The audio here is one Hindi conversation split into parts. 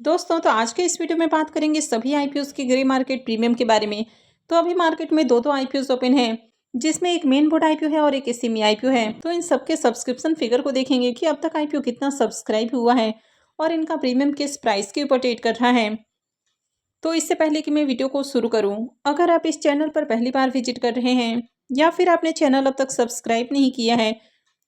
दोस्तों तो आज के इस वीडियो में बात करेंगे सभी आईपीओस के ग्रे मार्केट प्रीमियम के बारे में। तो अभी मार्केट में दो आईपीओस ओपन हैं, जिसमें एक मेन बोर्ड आईपीओ है और एक एसएमई आईपीओ है। तो इन सबके सब्सक्रिप्शन फिगर को देखेंगे कि अब तक आईपीओ कितना सब्सक्राइब हुआ है और इनका प्रीमियम किस प्राइस के ऊपर ट्रेड कर रहा है। तो इससे पहले कि मैं वीडियो को शुरू करूँ, अगर आप इस चैनल पर पहली बार विजिट कर रहे हैं या फिर आपने चैनल अब तक सब्सक्राइब नहीं किया है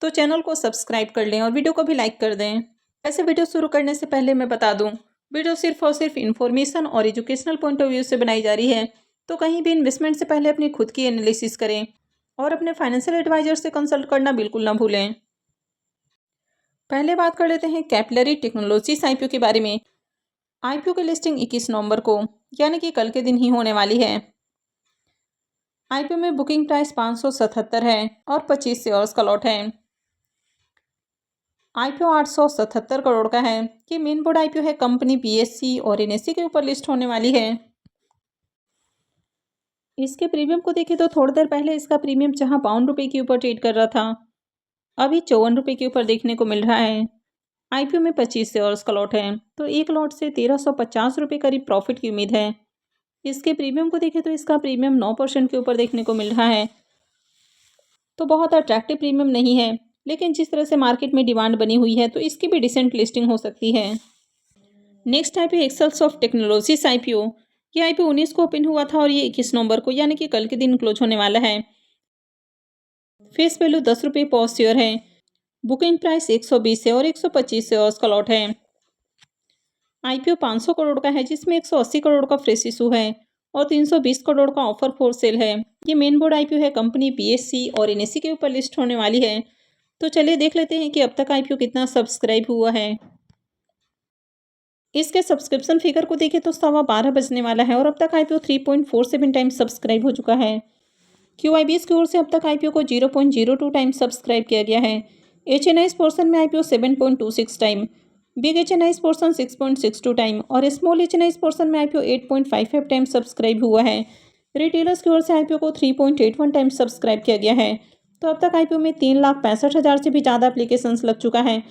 तो चैनल को सब्सक्राइब कर लें और वीडियो को भी लाइक कर दें। ऐसे वीडियो शुरू करने से पहले मैं बता दूं, वीडियो सिर्फ और सिर्फ इन्फॉर्मेशन और एजुकेशनल पॉइंट ऑफ व्यू से बनाई जा रही है। तो कहीं भी इन्वेस्टमेंट से पहले अपनी खुद की एनालिसिस करें और अपने फाइनेंशियल एडवाइजर से कंसल्ट करना बिल्कुल ना भूलें। पहले बात कर लेते हैं कैपिलरी टेक्नोलॉजीज आईपीओ के बारे में। आईपीओ की लिस्टिंग 21 नवंबर को यानी कि कल के दिन ही होने वाली है। आईपीओ में बुकिंग प्राइस 577 है और 25 शेयर्स का लॉट है। आईपीओ 877 करोड़ का है। ये मेन बोर्ड आईपीओ है, कंपनी बीएससी और एनएससी के ऊपर लिस्ट होने वाली है। इसके प्रीमियम को देखें तो थोड़ी देर पहले इसका प्रीमियम जहां ₹52 के ऊपर ट्रेड कर रहा था, अभी ₹54 के ऊपर देखने को मिल रहा है। आईपीओ में 25 शेयर्स का लॉट है, तो एक लॉट से ₹1350 करीब प्रॉफिट की उम्मीद है। इसके प्रीमियम को देखें तो इसका प्रीमियम 9% के ऊपर देखने को मिल रहा है। तो बहुत अट्रैक्टिव प्रीमियम नहीं है, लेकिन जिस तरह से मार्केट में डिमांड बनी हुई है तो इसकी भी डिसेंट लिस्टिंग हो सकती है। Next IPO Excels Technologies IPO. ये आईपीओ 19 को ओपन हुआ था और ये 21 नवंबर को यानी कि कल के दिन क्लोज होने वाला है। फेस वैल्यू ₹10 पर शेयर है। बुकिंग प्राइस 120 है और 125 शेयर्स का लॉट है। आईपीओ 500 करोड़ का है, जिसमें 180 करोड़ का फ्रेश इशू है और 320 करोड़ का ऑफर फॉर सेल है। ये मेन बोर्ड आईपीओ है, कंपनी बीएससी और एनएससी के ऊपर लिस्ट होने वाली है। तो चलिए देख लेते हैं कि अब तक आईपीओ कितना सब्सक्राइब हुआ है। इसके सब्सक्रिप्शन फिगर को देखें तो 12:15 बजने वाला है और अब तक आईपीओ 3.47 टाइम्स सब्सक्राइब हो चुका है। क्यूआईबीएस की ओर से अब तक आईपीओ को 0.02 टाइम्स सब्सक्राइब किया गया है। एचएनआईस पोर्शन में IPO 7.26 time, big HNIs portion 6.62 time और स्मॉल एचएनआईस पोर्शन में आईपीओ 8.55 टाइम सब्सक्राइब हुआ है। रिटेलर्स की ओर से आईपीओ को 3.81 टाइम सब्सक्राइब किया गया है। तो अब तक आईपीओ में 3,65,000 से भी ज़्यादा एप्लीकेशंस लग चुका है।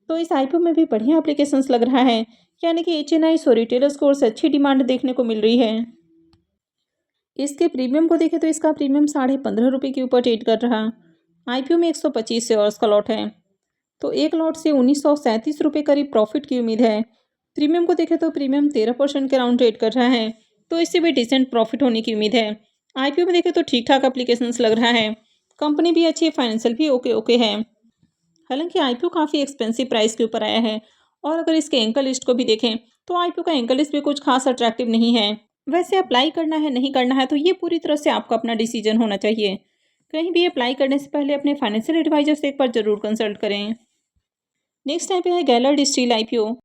तो इस आईपीओ में भी बढ़िया एप्लीकेशंस लग रहा है, यानी कि एचएनआईस और रिटेलर्स की ओर से अच्छी डिमांड देखने को मिल रही है। इसके प्रीमियम को देखें तो इसका प्रीमियम ₹15.5 के ऊपर ट्रेड कर रहा। आईपीओ में 125 शेयर्स का लॉट है, तो एक लॉट से ₹1937 करीब प्रॉफिट की उम्मीद है। प्रीमियम को देखें तो प्रीमियम 13% के राउंड ट्रेड कर रहा है, तो इससे भी डिसेंट प्रॉफिट होने की उम्मीद है। आईपीओ में देखें तो ठीक ठाक एप्लीकेशंस लग रहा है, कंपनी भी अच्छी है, फाइनेंशियल भी ओके है। हालांकि आईपीओ काफ़ी एक्सपेंसिव प्राइस के ऊपर आया है और अगर इसके एंकर लिस्ट को भी देखें तो आईपीओ का एंकर लिस्ट भी कुछ खास अट्रैक्टिव नहीं है। वैसे अप्लाई करना है नहीं करना है तो ये पूरी तरह से आपका अपना डिसीजन होना चाहिए। कहीं भी अप्लाई करने से पहले अपने फाइनेंशियल एडवाइजर से एक बार जरूर कंसल्ट करें। नेक्स्ट आईपीओ है गैलर्ड स्टील आईपीओ।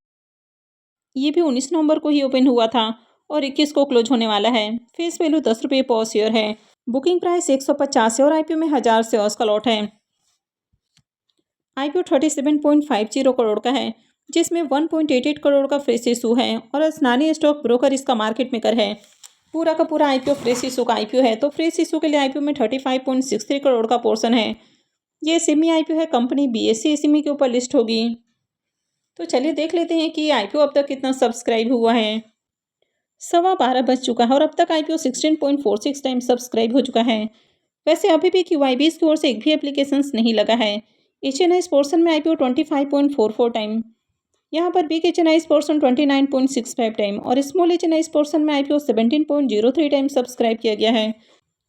ये भी 19 नवंबर को ही ओपन हुआ था और 21 को क्लोज होने वाला है। फेस वैल्यू ₹10 पर शेयर है। बुकिंग प्राइस 150 है और आईपीओ में 1000 शेयर्स का लॉट है। आईपीओ 37.50 करोड़ का है, जिसमें 1.88 करोड़ का फ्रेश इशू है और स्नानी स्टॉक ब्रोकर इसका मार्केट मेकर है। पूरा का पूरा आईपीओ फ्रेश इशू का आईपीओ है, तो फ्रेश इशू के लिए आईपीओ में 35.63 करोड़ का पोर्शन है। ये एसएमई आईपीओ है, कंपनी बीएससी एसएमई के ऊपर लिस्ट होगी। तो चलिए देख लेते हैं कि आईपीओ अब तक कितना सब्सक्राइब हुआ है। 12:15 बज चुका है और अब तक आईपीओ 16.46 टाइम सब्सक्राइब हो चुका है। वैसे अभी भी क्यूआईबीएस की ओर से एक भी एप्लीकेशंस नहीं लगा है। एचएनआईस पोर्शन में आईपीओ 25.44 टाइम, यहाँ पर बिग एचएनआईस पोर्शन 29.65 टाइम और स्मॉल एचएनआईस पोर्शन में आईपीओ 17.03 टाइम सब्सक्राइब किया गया है।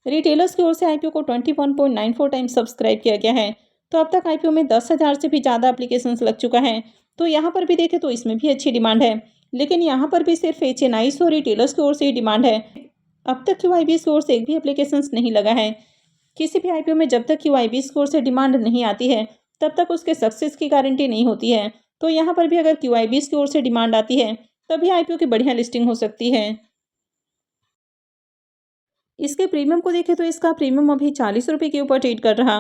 रिटेलर्स की ओर से आईपीओ को 21.94 टाइम सब्सक्राइब किया गया है। तो अब तक आईपीओ में 10,000 से भी ज़्यादा एप्लीकेशंस लग चुका है। तो यहाँ पर भी देखें तो इसमें भी अच्छी डिमांड है, लेकिन यहाँ पर भी सिर्फ एचएनआईस और रिटेलर्स की ओर से ही डिमांड है। अब तक क्यूआईबीएस की ओर से एक भी एप्लीकेशंस नहीं लगा है। किसी भी आईपीओ में जब तक क्यूआईबीएस की ओर से डिमांड नहीं आती है तब तक उसके सक्सेस की गारंटी नहीं होती है। तो यहाँ पर भी अगर क्यूआईबीएस की ओर से डिमांड आती है तभी आईपीओ की बढ़िया लिस्टिंग हो सकती है। इसके प्रीमियम को देखें तो इसका प्रीमियम अभी ₹40 के ऊपर ट्रेड कर रहा।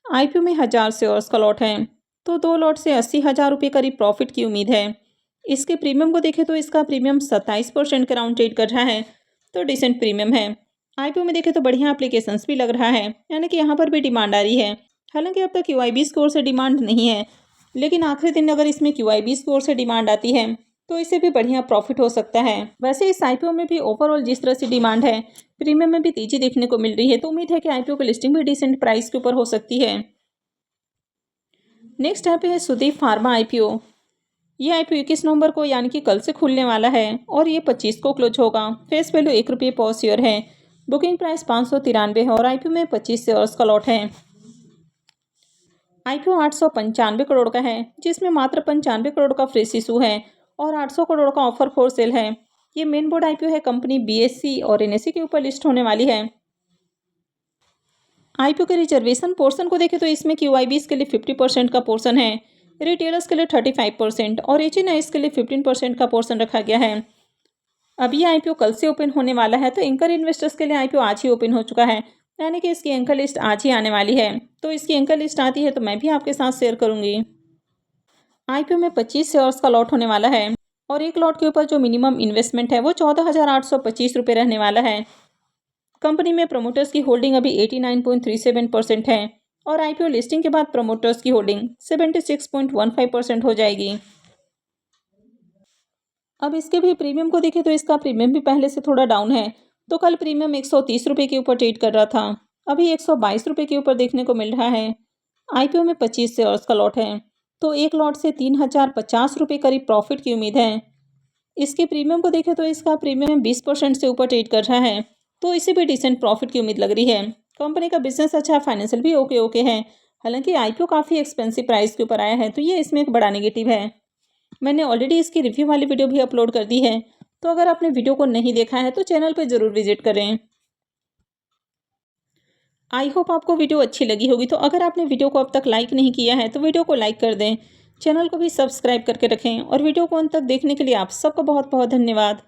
आईपीओ में 1000 शेयर्स का लॉट है, तो 2 लॉट से ₹80,000 करीब प्रॉफिट की उम्मीद है। इसके प्रीमियम को देखें तो इसका प्रीमियम 27% के राउंड ट्रेड कर रहा है, तो डिसेंट प्रीमियम है। आईपीओ में देखें तो बढ़िया एप्लीकेशंस भी लग रहा है, यानी कि यहाँ पर भी डिमांड आ रही है। हालांकि अब तक क्यूआईबीएस की ओर से डिमांड नहीं है, लेकिन आखिरी दिन अगर इसमें क्यूआईबीएस की ओर से डिमांड आती है तो इसे भी बढ़िया प्रॉफिट हो सकता है। वैसे इस आईपीओ में भी ओवरऑल जिस तरह से डिमांड है, प्रीमियम में भी तेजी देखने को मिल रही है, तो उम्मीद है कि आईपीओ की लिस्टिंग भी डिसेंट प्राइस के ऊपर हो सकती है। नेक्स्ट यहाँ पे है सुदीप फार्मा आईपीओ। ये आईपीओ 21 नवंबर को यानी कि कल से खुलने वाला है और ये 25 को क्लोज होगा। फेस वैल्यू ₹1 पर शेयर है। बुकिंग प्राइस 593 है और आईपीओ में 25 शेयर्स का लॉट है। आईपीओ 895 करोड़ का है, जिसमें मात्र 95 करोड़ का फ्रेश इशू है और 800 करोड़ का ऑफर फॉर सेल है। ये मेन बोर्ड आईपीओ है, कंपनी बीएससी और एनएससी के ऊपर लिस्ट होने वाली है। आईपीओ के रिजर्वेशन पोर्शन को देखें तो इसमें क्यूआईबीज के लिए 50% का पोर्शन है, रिटेलर्स के लिए 35% और एचएनआईज के लिए 15% का पोर्शन रखा गया है। अब ये आईपीओ कल से ओपन होने वाला है, तो एंकर इन्वेस्टर्स के लिए आईपीओ आज ही ओपन हो चुका है, यानी कि इसकी एंकर लिस्ट आज ही आने वाली है। तो इसकी एंकर लिस्ट आती है तो मैं भी आपके साथ शेयर करूंगी। आईपीओ में 25 शेयर्स का लॉट होने वाला है और एक लॉट के ऊपर जो मिनिमम इन्वेस्टमेंट है वो 14,825 रुपये रहने वाला है। कंपनी में प्रमोटर्स की होल्डिंग अभी 89.37% है और आईपीओ लिस्टिंग के बाद प्रमोटर्स की होल्डिंग 76.15% हो जाएगी। अब इसके भी प्रीमियम को देखें तो इसका प्रीमियम भी पहले से थोड़ा डाउन है। तो कल प्रीमियम 130 रुपये के ऊपर ट्रेड कर रहा था, अभी 122 रुपये के ऊपर देखने को मिल रहा है। आईपीओ में 25 शेयर्स का लॉट है, तो एक लॉट से 3,050 रुपये करीब प्रॉफिट की उम्मीद है। इसके प्रीमियम को देखें तो इसका प्रीमियम 20% से ऊपर ट्रेड कर रहा है, तो इसे भी डिसेंट प्रॉफिट की उम्मीद लग रही है। कंपनी का बिजनेस अच्छा है, फाइनेंशियल भी ओके है। हालांकि आईपीओ काफ़ी एक्सपेंसिव प्राइस के ऊपर आया है, तो ये इसमें एक बड़ा नेगेटिव है। मैंने ऑलरेडी इसकी रिव्यू वाली वीडियो भी अपलोड कर दी है, तो अगर आपने वीडियो को नहीं देखा है तो चैनल पर ज़रूर विजिट करें। आई होप आपको वीडियो अच्छी लगी होगी। तो अगर आपने वीडियो को अब तक लाइक नहीं किया है तो वीडियो को लाइक कर दें, चैनल को भी सब्सक्राइब करके रखें और वीडियो को अंत तक देखने के लिए आप सबका बहुत बहुत धन्यवाद।